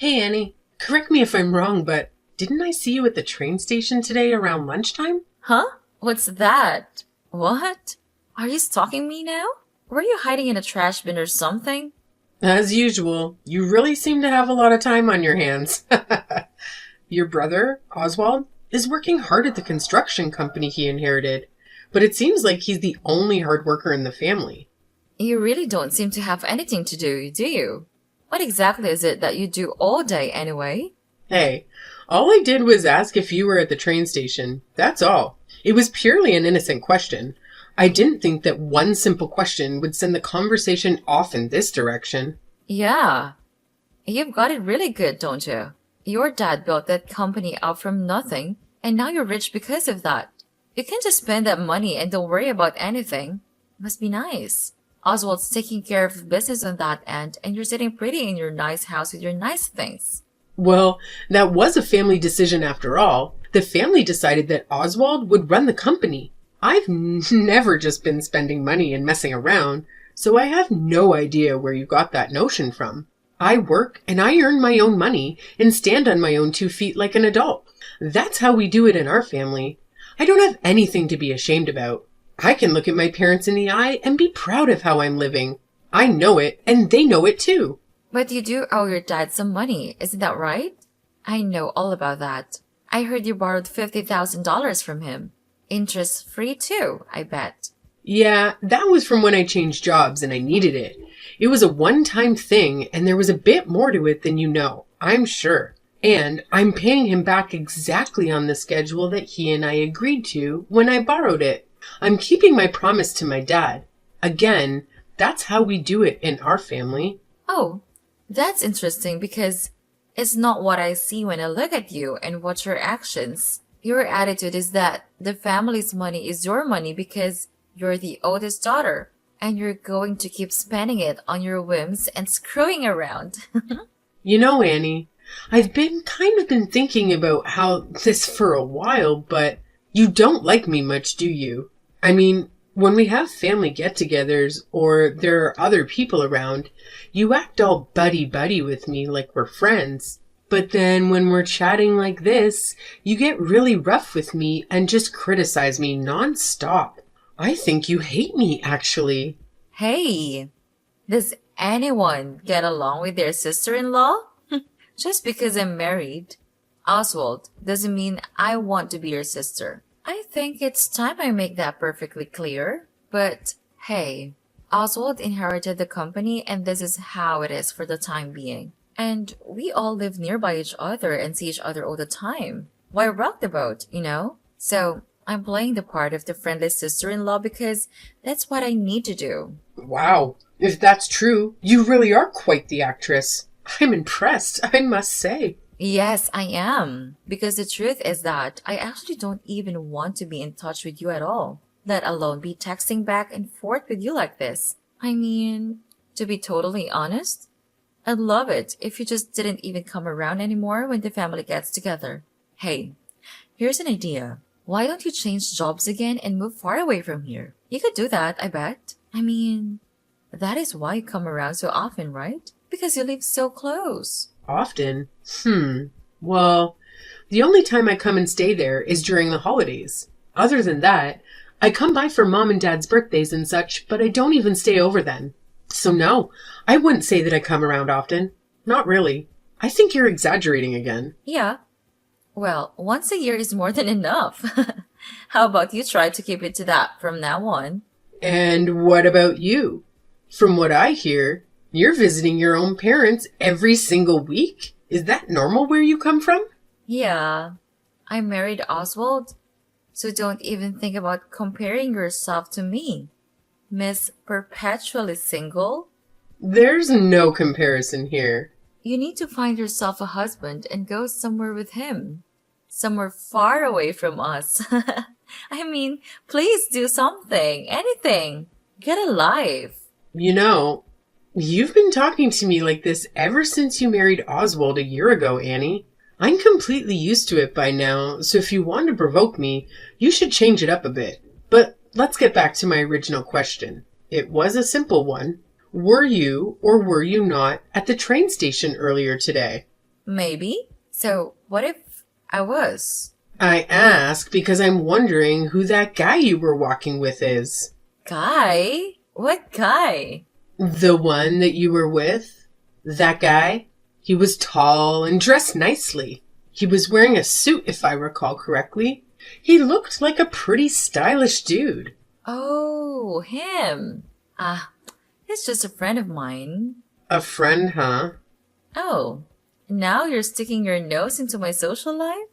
Hey Annie, correct me if I'm wrong, but didn't I see you at the train station today around lunchtime? Huh? What's that? What? Are you stalking me now? Were you hiding in a trash bin or something? As usual, you really seem to have a lot of time on your hands. Your brother, Oswald, is working hard at the construction company he inherited, but it seems like he's the only hard worker in the family. You really don't seem to have anything to do you? What exactly is it that you do all day anyway? Hey, all I did was ask if you were at the train station. That's all. It was purely an innocent question. I didn't think that one simple question would send the conversation off in this direction. Yeah. You've got it really good, don't you? Your dad built that company up from nothing, and now you're rich because of that. You can just spend that money and don't worry about anything. Must be nice. Oswald's taking care of the business on that end, and you're sitting pretty in your nice house with your nice things. Well, that was a family decision after all. The family decided that Oswald would run the company. I've never just been spending money and messing around, so I have no idea where you got that notion from. I work and I earn my own money and stand on my own 2 feet like an adult. That's how we do it in our family. I don't have anything to be ashamed about. I can look at my parents in the eye and be proud of how I'm living. I know it and they know it too. But you do owe your dad some money, isn't that right? I know all about that. I heard you borrowed $50,000 from him. Interest-free too, I bet. Yeah, that was from when I changed jobs and I needed it. It was a one-time thing and there was a bit more to it than you know, I'm sure. And I'm paying him back exactly on the schedule that he and I agreed to when I borrowed it. I'm keeping my promise to my dad. Again, that's how we do it in our family. Oh, that's interesting because it's not what I see when I look at you and watch your actions. Your attitude is that the family's money is your money because you're the oldest daughter and you're going to keep spending it on your whims and screwing around. You know, Annie, I've been thinking about how this for a while, but you don't like me much, do you? I mean, when we have family get-togethers or there are other people around, you act all buddy-buddy with me like we're friends. But then when we're chatting like this, you get really rough with me and just criticize me non-stop. I think you hate me, actually. Hey, does anyone get along with their sister-in-law? Just because I'm married, Oswald, doesn't mean I want to be your sister. I think it's time I make that perfectly clear. But hey, Oswald inherited the company and this is how it is for the time being. And we all live nearby each other and see each other all the time. Why rock the boat, you know? So I'm playing the part of the friendly sister-in-law because that's what I need to do. Wow, if that's true, you really are quite the actress. I'm impressed, I must say. Yes, I am. Because the truth is that I actually don't even want to be in touch with you at all, let alone be texting back and forth with you like this. I mean, to be totally honest, I'd love it if you just didn't even come around anymore when the family gets together. Hey, here's an idea. Why don't you change jobs again and move far away from here? You could do that, I bet. I mean, that is why you come around so often, right? Because you live so close. Often? Well, the only time I come and stay there is during the holidays. Other than that, I come by for mom and dad's birthdays and such, but I don't even stay over then. So no, I wouldn't say that I come around often. Not really. I think you're exaggerating again. Yeah. Well, once a year is more than enough. How about you try to keep it to that from now on? And what about you? From what I hear, you're visiting your own parents every single week? Is that normal where you come from? Yeah. I married Oswald, so don't even think about comparing yourself to me. Miss Perpetually Single? There's no comparison here. You need to find yourself a husband and go somewhere with him. Somewhere far away from us. I mean, please do something, anything. Get a life. You know, you've been talking to me like this ever since you married Oswald a year ago, Annie. I'm completely used to it by now, so if you want to provoke me, you should change it up a bit. But let's get back to my original question. It was a simple one. Were you or were you not at the train station earlier today? Maybe. So, what if I was? I ask because I'm wondering who that guy you were walking with is. Guy? What guy? The one that you were with? That guy? He was tall and dressed nicely. He was wearing a suit, if I recall correctly. He looked like a pretty stylish dude. Oh, him. He's just a friend of mine. A friend, huh? Oh, now you're sticking your nose into my social life?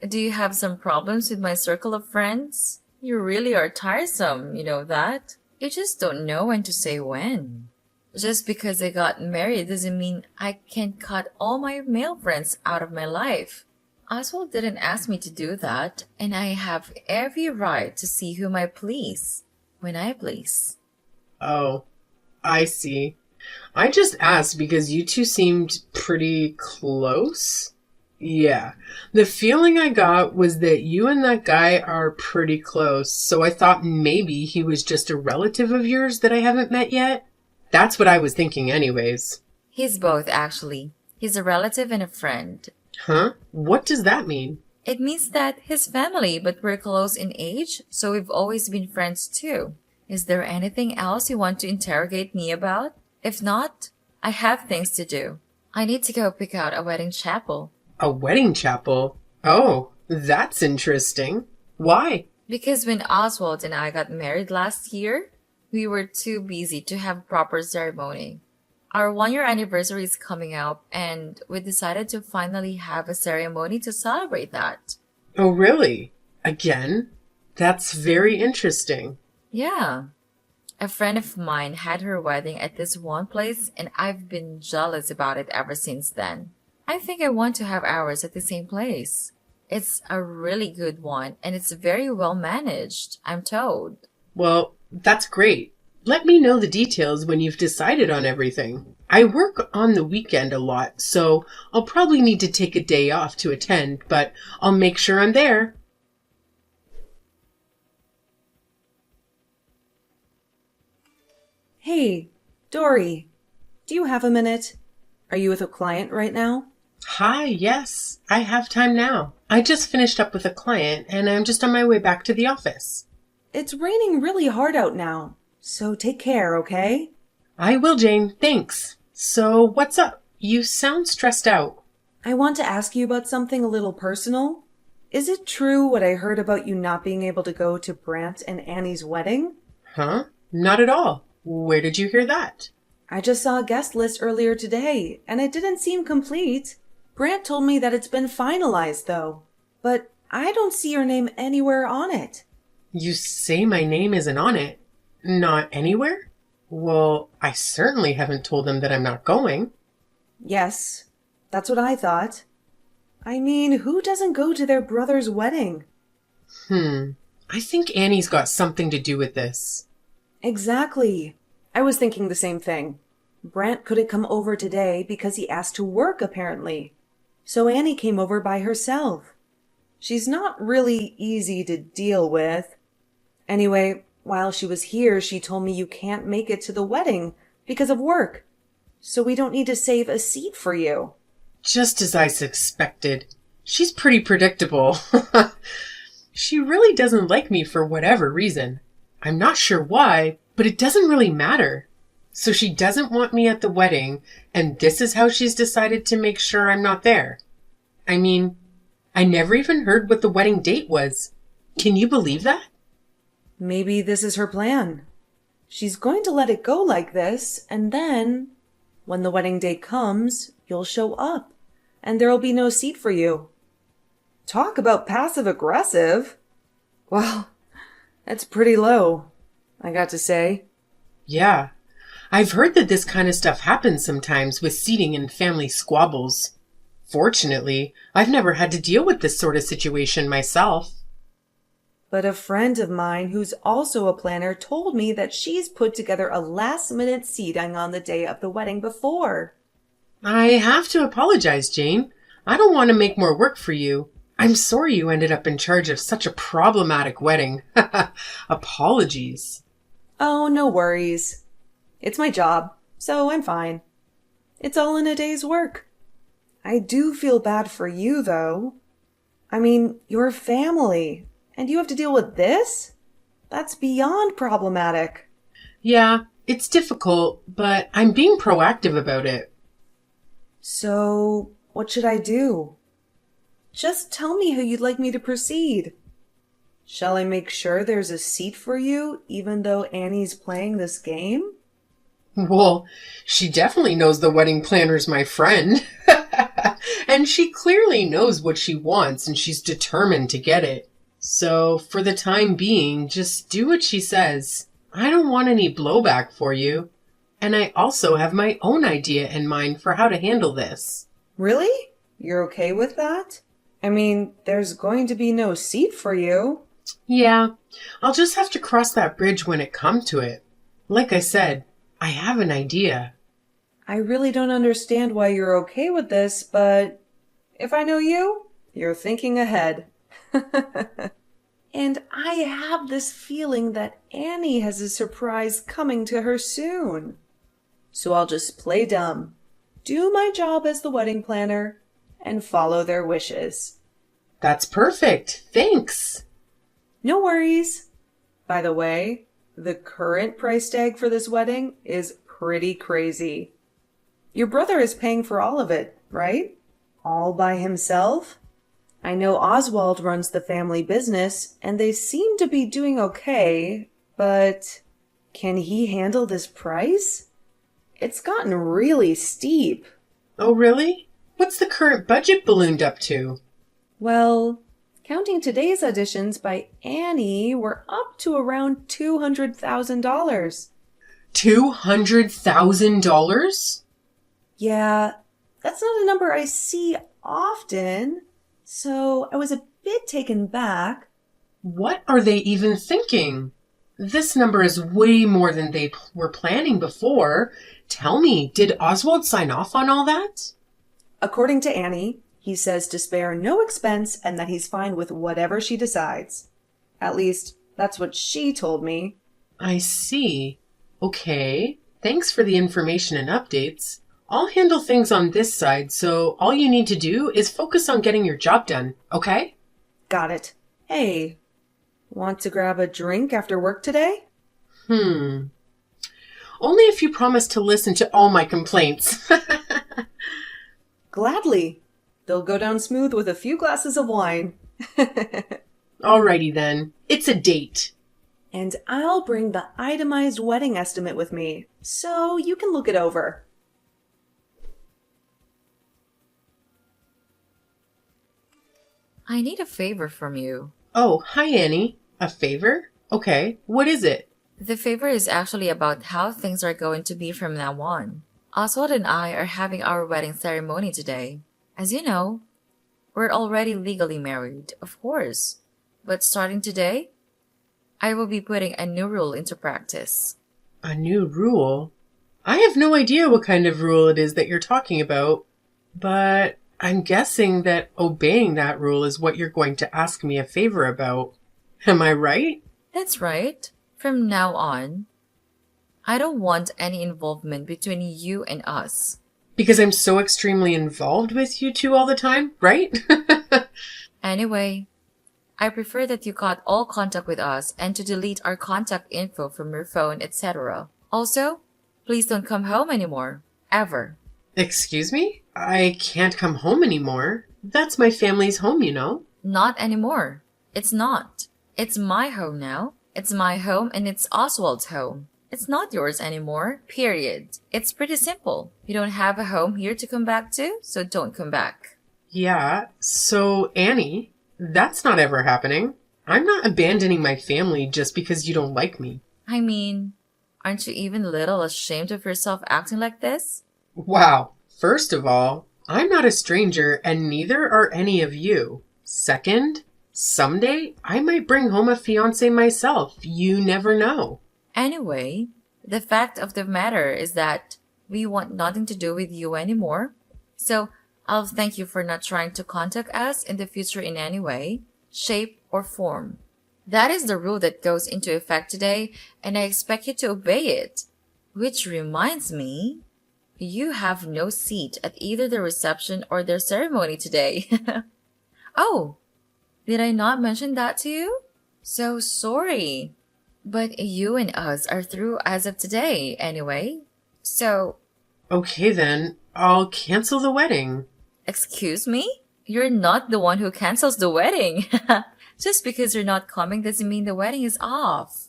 Do you have some problems with my circle of friends? You really are tiresome, you know that? You just don't know when to say when. Just because I got married doesn't mean I can cut all my male friends out of my life. Oswald didn't ask me to do that, and I have every right to see whom I please, when I please. Oh, I see. I just asked because you two seemed pretty close. Yeah, the feeling I got was that you and that guy are pretty close, so I thought maybe he was just a relative of yours that I haven't met yet. That's what I was thinking anyways. He's both, actually. He's a relative and a friend. Huh? What does that mean? It means that his family, but we're close in age, so we've always been friends too. Is there anything else you want to interrogate me about? If not, I have things to do. I need to go pick out a wedding chapel. A wedding chapel? Oh, that's interesting. Why? Because when Oswald and I got married last year, we were too busy to have proper ceremony. Our 1-year anniversary is coming up, and we decided to finally have a ceremony to celebrate that. Oh, really? Again? That's very interesting. Yeah. A friend of mine had her wedding at this one place, and I've been jealous about it ever since then. I think I want to have ours at the same place. It's a really good one, and it's very well managed, I'm told. Well, that's great. Let me know the details when you've decided on everything. I work on the weekend a lot, so I'll probably need to take a day off to attend, but I'll make sure I'm there. Hey, Dory, do you have a minute? Are you with a client right now? Hi, yes, I have time now. I just finished up with a client, and I'm just on my way back to the office. It's raining really hard out now, so take care, okay? I will, Jane. Thanks. So, what's up? You sound stressed out. I want to ask you about something a little personal. Is it true what I heard about you not being able to go to Brant and Annie's wedding? Huh? Not at all. Where did you hear that? I just saw a guest list earlier today, and it didn't seem complete. Brant told me that it's been finalized, though. But I don't see your name anywhere on it. You say my name isn't on it? Not anywhere? Well, I certainly haven't told them that I'm not going. Yes, that's what I thought. I mean, who doesn't go to their brother's wedding? I think Annie's got something to do with this. Exactly. I was thinking the same thing. Brant couldn't come over today because he asked to work, apparently. So Annie came over by herself. She's not really easy to deal with. Anyway, while she was here, she told me you can't make it to the wedding because of work. So we don't need to save a seat for you. Just as I suspected. She's pretty predictable. She really doesn't like me for whatever reason. I'm not sure why, but it doesn't really matter. So she doesn't want me at the wedding, and this is how she's decided to make sure I'm not there. I mean, I never even heard what the wedding date was. Can you believe that? Maybe this is her plan. She's going to let it go like this, and then, when the wedding day comes, you'll show up, and there'll be no seat for you. Talk about passive-aggressive. Well, that's pretty low, I got to say. Yeah. I've heard that this kind of stuff happens sometimes with seating and family squabbles. Fortunately, I've never had to deal with this sort of situation myself. But a friend of mine who's also a planner told me that she's put together a last-minute seating on the day of the wedding before. I have to apologize, Jane. I don't want to make more work for you. I'm sorry you ended up in charge of such a problematic wedding. Apologies. Oh, no worries. It's my job, so I'm fine. It's all in a day's work. I do feel bad for you, though. I mean, you're family, and you have to deal with this? That's beyond problematic. Yeah, it's difficult, but I'm being proactive about it. So, what should I do? Just tell me how you'd like me to proceed. Shall I make sure there's a seat for you, even though Annie's playing this game? Well, she definitely knows the wedding planner's my friend. And she clearly knows what she wants and she's determined to get it. So, for the time being, just do what she says. I don't want any blowback for you. And I also have my own idea in mind for how to handle this. Really? You're okay with that? I mean, there's going to be no seat for you. Yeah, I'll just have to cross that bridge when it comes to it. Like I said, I have an idea. I really don't understand why you're okay with this, but if I know you, you're thinking ahead. And I have this feeling that Annie has a surprise coming to her soon. So I'll just play dumb, do my job as the wedding planner, and follow their wishes. That's perfect. Thanks. No worries. By the way, the current price tag for this wedding is pretty crazy. Your brother is paying for all of it, right? All by himself? I know Oswald runs the family business, and they seem to be doing okay, but can he handle this price? It's gotten really steep. Oh, really? What's the current budget ballooned up to? Well, counting today's auditions by Annie, we're up to around $200,000. $200,000? Yeah, that's not a number I see often, so I was a bit taken back. What are they even thinking? This number is way more than they were planning before. Tell me, did Oswald sign off on all that? According to Annie, he says to spare no expense and that he's fine with whatever she decides. At least, that's what she told me. I see. Okay. Thanks for the information and updates. I'll handle things on this side, so all you need to do is focus on getting your job done, okay? Got it. Hey, want to grab a drink after work today? Only if you promise to listen to all my complaints. Gladly. They'll go down smooth with a few glasses of wine. Alrighty then. It's a date. And I'll bring the itemized wedding estimate with me, so you can look it over. I need a favor from you. Oh, hi Annie. A favor? Okay, what is it? The favor is actually about how things are going to be from now on. Oswald and I are having our wedding ceremony today. As you know, we're already legally married, of course. But starting today, I will be putting a new rule into practice. A new rule? I have no idea what kind of rule it is that you're talking about, but I'm guessing that obeying that rule is what you're going to ask me a favor about. Am I right? That's right. From now on, I don't want any involvement between you and us. Because I'm so extremely involved with you two all the time, right? Anyway, I prefer that you cut all contact with us and to delete our contact info from your phone, etc. Also, please don't come home anymore. Ever. Excuse me? I can't come home anymore. That's my family's home, you know. Not anymore. It's not. It's my home now. It's my home and it's Oswald's home. It's not yours anymore, period. It's pretty simple. You don't have a home here to come back to, so don't come back. Yeah, so Annie, that's not ever happening. I'm not abandoning my family just because you don't like me. I mean, aren't you even a little ashamed of yourself acting like this? Wow. First of all, I'm not a stranger and neither are any of you. Second, someday I might bring home a fiancé myself. You never know. Anyway, the fact of the matter is that we want nothing to do with you anymore. So I'll thank you for not trying to contact us in the future in any way, shape, or form. That is the rule that goes into effect today, and I expect you to obey it. Which reminds me, You have no seat at either the reception or their ceremony today. Oh, did I not mention that to you? So sorry. But you and us are through as of today, anyway. So, Okay then, I'll cancel the wedding. excuse me? You're not the one who cancels the wedding. Just because you're not coming doesn't mean the wedding is off.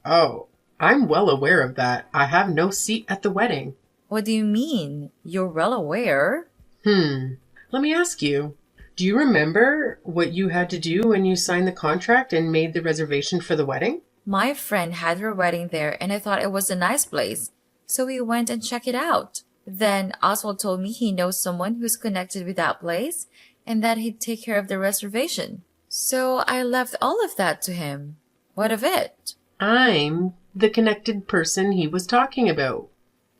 Oh, I'm well aware of that. I have no seat at the wedding. What do you mean? You're well aware. Let me ask you. Do you remember what you had to do when you signed the contract and made the reservation for the wedding? My friend had her wedding there and I thought it was a nice place. So we went and checked it out. Then Oswald told me he knows someone who's connected with that place and that he'd take care of the reservation. So I left all of that to him. What of it? I'm the connected person he was talking about.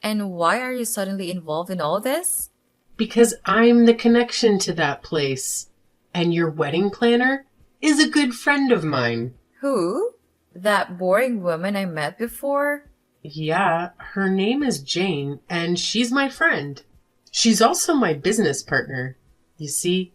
And why are you suddenly involved in all this? Because I'm the connection to that place. And your wedding planner is a good friend of mine. Who? That boring woman I met before? Yeah, her name is Jane, and she's my friend. She's also my business partner. You see,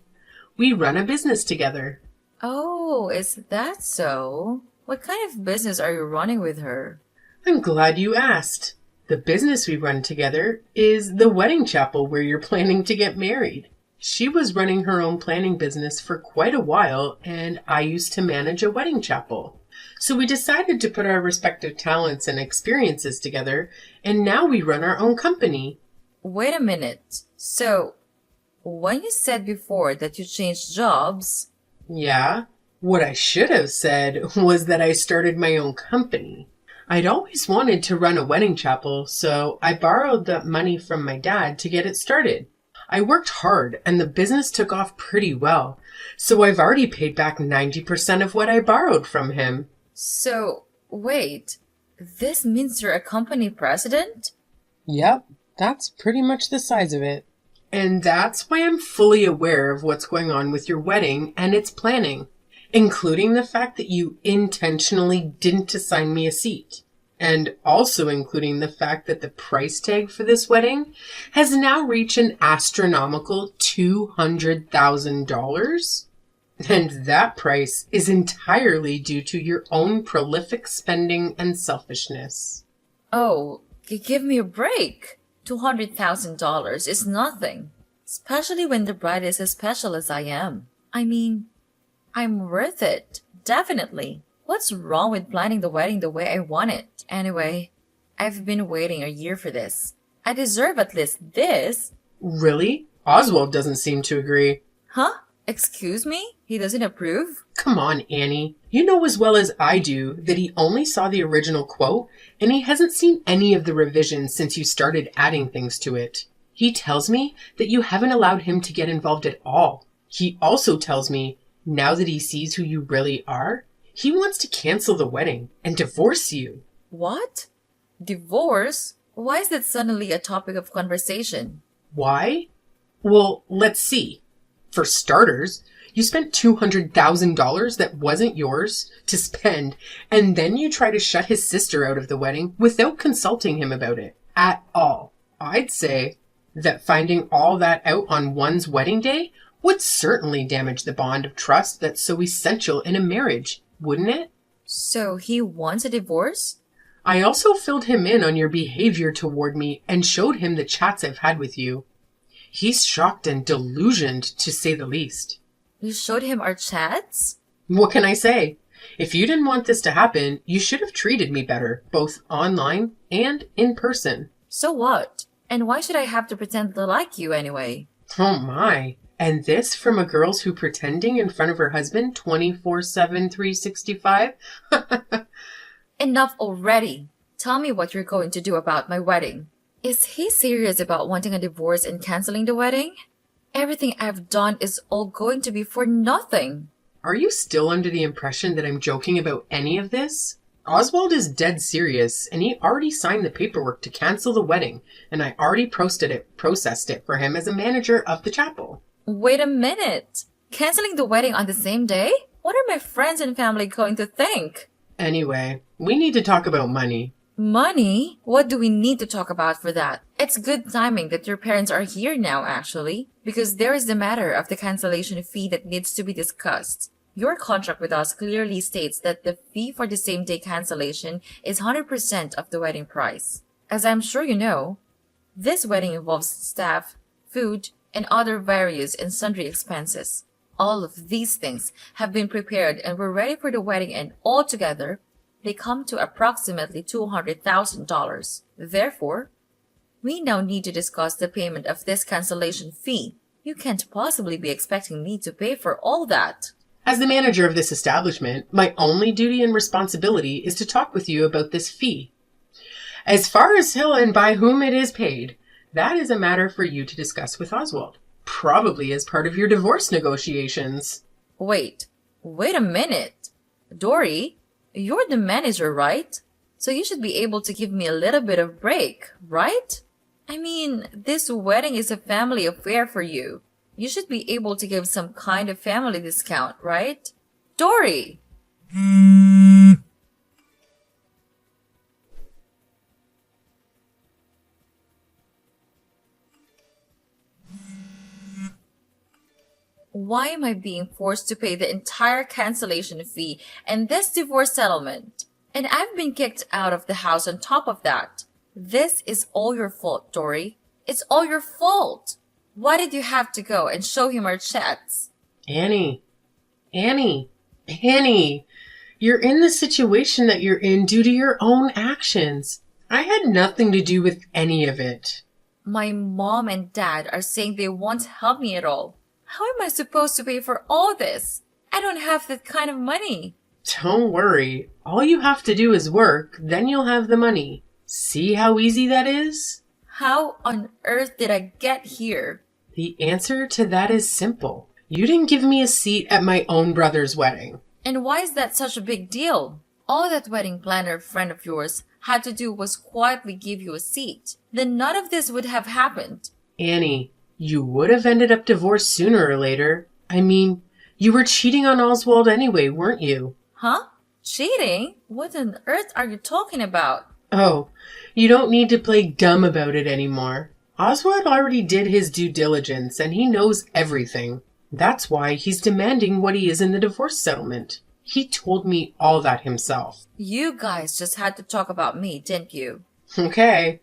we run a business together. Oh, is that so? What kind of business are you running with her? I'm glad you asked. The business we run together is the wedding chapel where you're planning to get married. She was running her own planning business for quite a while, and I used to manage a wedding chapel. So we decided to put our respective talents and experiences together, and now we run our own company. Wait a minute. So, when you said before that you changed jobs, Yeah, what I should have said was that I started my own company. I'd always wanted to run a wedding chapel, so I borrowed the money from my dad to get it started. I worked hard and the business took off pretty well, so I've already paid back 90% of what I borrowed from him. so wait, this means you're a company president? Yep, that's pretty much the size of it. And that's why I'm fully aware of what's going on with your wedding and its planning, including the fact that you intentionally didn't assign me a seat, and also including the fact that the price tag for this wedding has now reached an astronomical $200,000. And that price is entirely due to your own prolific spending and selfishness. Oh, give me a break. $200,000 is nothing, especially when the bride is as special as I am. I mean, I'm worth it, definitely. What's wrong with planning the wedding the way I want it? Anyway, I've been waiting a year for this. I deserve at least this. Really? Oswald doesn't seem to agree. Huh? Excuse me? He doesn't approve? Come on, Annie. You know as well as I do that he only saw the original quote, and he hasn't seen any of the revisions since you started adding things to it. He tells me that you haven't allowed him to get involved at all. He also tells me, now that he sees who you really are, he wants to cancel the wedding and divorce you. What? Divorce? Why is that suddenly a topic of conversation? Why? Well, let's see. For starters, you spent $200,000 that wasn't yours to spend, and then you try to shut his sister out of the wedding without consulting him about it at all. I'd say that finding all that out on one's wedding day would certainly damage the bond of trust that's so essential in a marriage, wouldn't it? So he wants a divorce? I also filled him in on your behavior toward me and showed him the chats I've had with you. He's shocked and delusioned, to say the least. You showed him our chats? What can I say? If you didn't want this to happen, you should have treated me better, both online and in person. So what? And why should I have to pretend to like you anyway? Oh my. And this from a girl who's pretending in front of her husband 24/7, 365? Enough already. Tell me what you're going to do about my wedding. Is he serious about wanting a divorce and canceling the wedding? Everything I've done is all going to be for nothing. Are you still under the impression that I'm joking about any of this? Oswald is dead serious, and he already signed the paperwork to cancel the wedding, and I already processed it for him as a manager of the chapel. Wait a minute. Canceling the wedding on the same day? What are my friends and family going to think? Anyway, we need to talk about money. Money? What do we need to talk about for that? It's good timing that your parents are here now, actually, because there is the matter of the cancellation fee that needs to be discussed. Your contract with us clearly states that the fee for the same-day cancellation is 100% of the wedding price. As I'm sure you know, this wedding involves staff, food, and other various and sundry expenses. All of these things have been prepared and were ready for the wedding, and altogether, they come to approximately $200,000. Therefore, we now need to discuss the payment of this cancellation fee. You can't possibly be expecting me to pay for all that. As the manager of this establishment, my only duty and responsibility is to talk with you about this fee. As far as who and by whom it is paid, that is a matter for you to discuss with Oswald, probably as part of your divorce negotiations. Wait a minute. Dory, you're the manager, right? So you should be able to give me a little bit of break, right? I mean, this wedding is a family affair for you. You should be able to give some kind of family discount, right? Dory! Why am I being forced to pay the entire cancellation fee and this divorce settlement? And I've been kicked out of the house on top of that. This is all your fault, Dory. It's all your fault. Why did you have to go and show him our chats? Annie, you're in the situation that you're in due to your own actions. I had nothing to do with any of it. My mom and dad are saying they won't help me at all. How am I supposed to pay for all this? I don't have that kind of money. Don't worry. All you have to do is work, then you'll have the money. See how easy that is? How on earth did I get here? The answer to that is simple. You didn't give me a seat at my own brother's wedding. And why is that such a big deal? All that wedding planner friend of yours had to do was quietly give you a seat. Then none of this would have happened. Annie, you would have ended up divorced sooner or later. I mean, you were cheating on Oswald anyway, weren't you? Huh? Cheating? What on earth are you talking about? Oh, you don't need to play dumb about it anymore. Oswald already did his due diligence and he knows everything. That's why he's demanding what he is in the divorce settlement. He told me all that himself. You guys just had to talk about me, didn't you? Okay.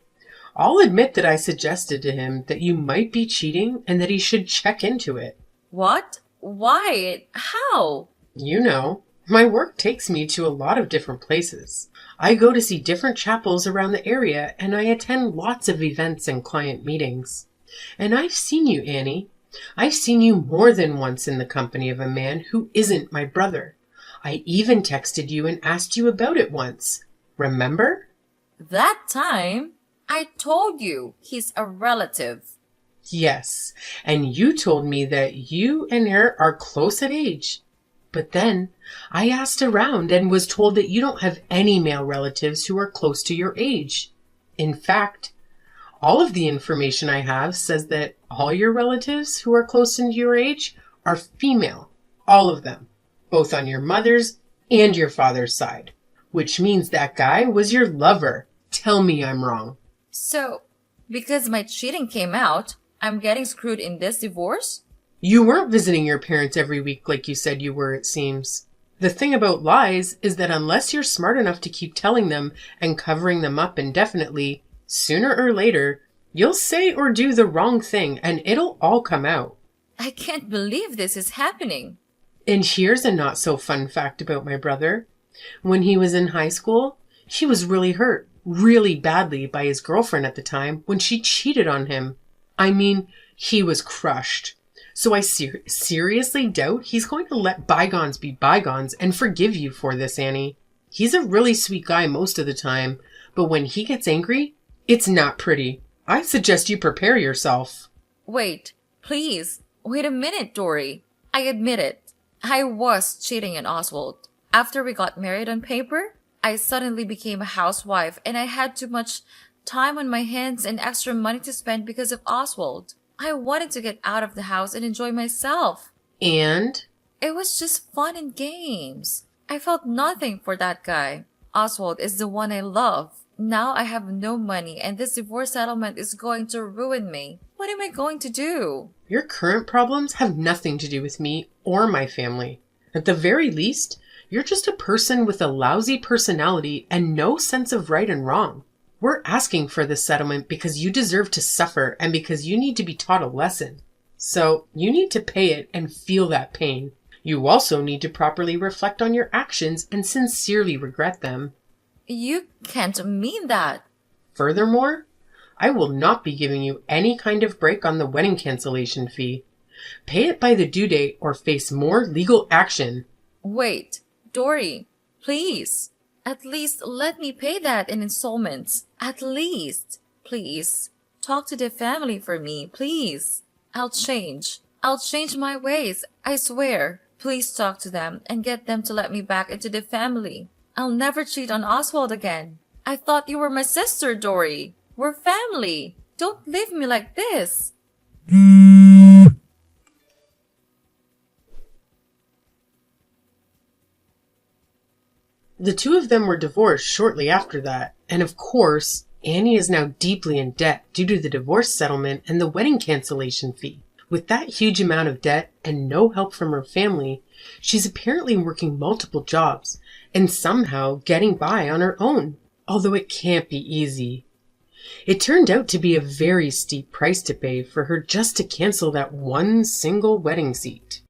I'll admit that I suggested to him that you might be cheating and that he should check into it. What? Why? How? You know, my work takes me to a lot of different places. I go to see different chapels around the area and I attend lots of events and client meetings. And I've seen you, Annie. I've seen you more than once in the company of a man who isn't my brother. I even texted you and asked you about it once. Remember? That time? I told you he's a relative. Yes, and you told me that you and her are close at age. But then I asked around and was told that you don't have any male relatives who are close to your age. In fact, all of the information I have says that all your relatives who are close to your age are female. All of them. Both on your mother's and your father's side. Which means that guy was your lover. Tell me I'm wrong. So, because my cheating came out, I'm getting screwed in this divorce? You weren't visiting your parents every week like you said you were, it seems. The thing about lies is that unless you're smart enough to keep telling them and covering them up indefinitely, sooner or later, you'll say or do the wrong thing and it'll all come out. I can't believe this is happening. And here's a not so fun fact about my brother. When he was in high school, he was really hurt, really badly by his girlfriend at the time when she cheated on him. I mean, he was crushed. So I seriously doubt he's going to let bygones be bygones and forgive you for this, Annie. He's a really sweet guy most of the time, but when he gets angry, it's not pretty. I suggest you prepare yourself. Wait, please. Wait a minute, Dory. I admit it. I was cheating on Oswald. After we got married on paper, I suddenly became a housewife and I had too much time on my hands and extra money to spend because of Oswald. I wanted to get out of the house and enjoy myself. And? It was just fun and games. I felt nothing for that guy. Oswald is the one I love. Now I have no money and this divorce settlement is going to ruin me. What am I going to do? Your current problems have nothing to do with me or my family. At the very least, you're just a person with a lousy personality and no sense of right and wrong. We're asking for this settlement because you deserve to suffer and because you need to be taught a lesson. So you need to pay it and feel that pain. You also need to properly reflect on your actions and sincerely regret them. You can't mean that. Furthermore, I will not be giving you any kind of break on the wedding cancellation fee. Pay it by the due date or face more legal action. Wait, Dory, please. At least let me pay that in installments. At least. Please. Talk to the family for me, please. I'll change. I'll change my ways, I swear. Please talk to them and get them to let me back into the family. I'll never cheat on Oswald again. I thought you were my sister, Dory. We're family. Don't leave me like this. The two of them were divorced shortly after that, and of course, Annie is now deeply in debt due to the divorce settlement and the wedding cancellation fee. With that huge amount of debt and no help from her family, she's apparently working multiple jobs and somehow getting by on her own, although it can't be easy. It turned out to be a very steep price to pay for her just to cancel that one single wedding seat.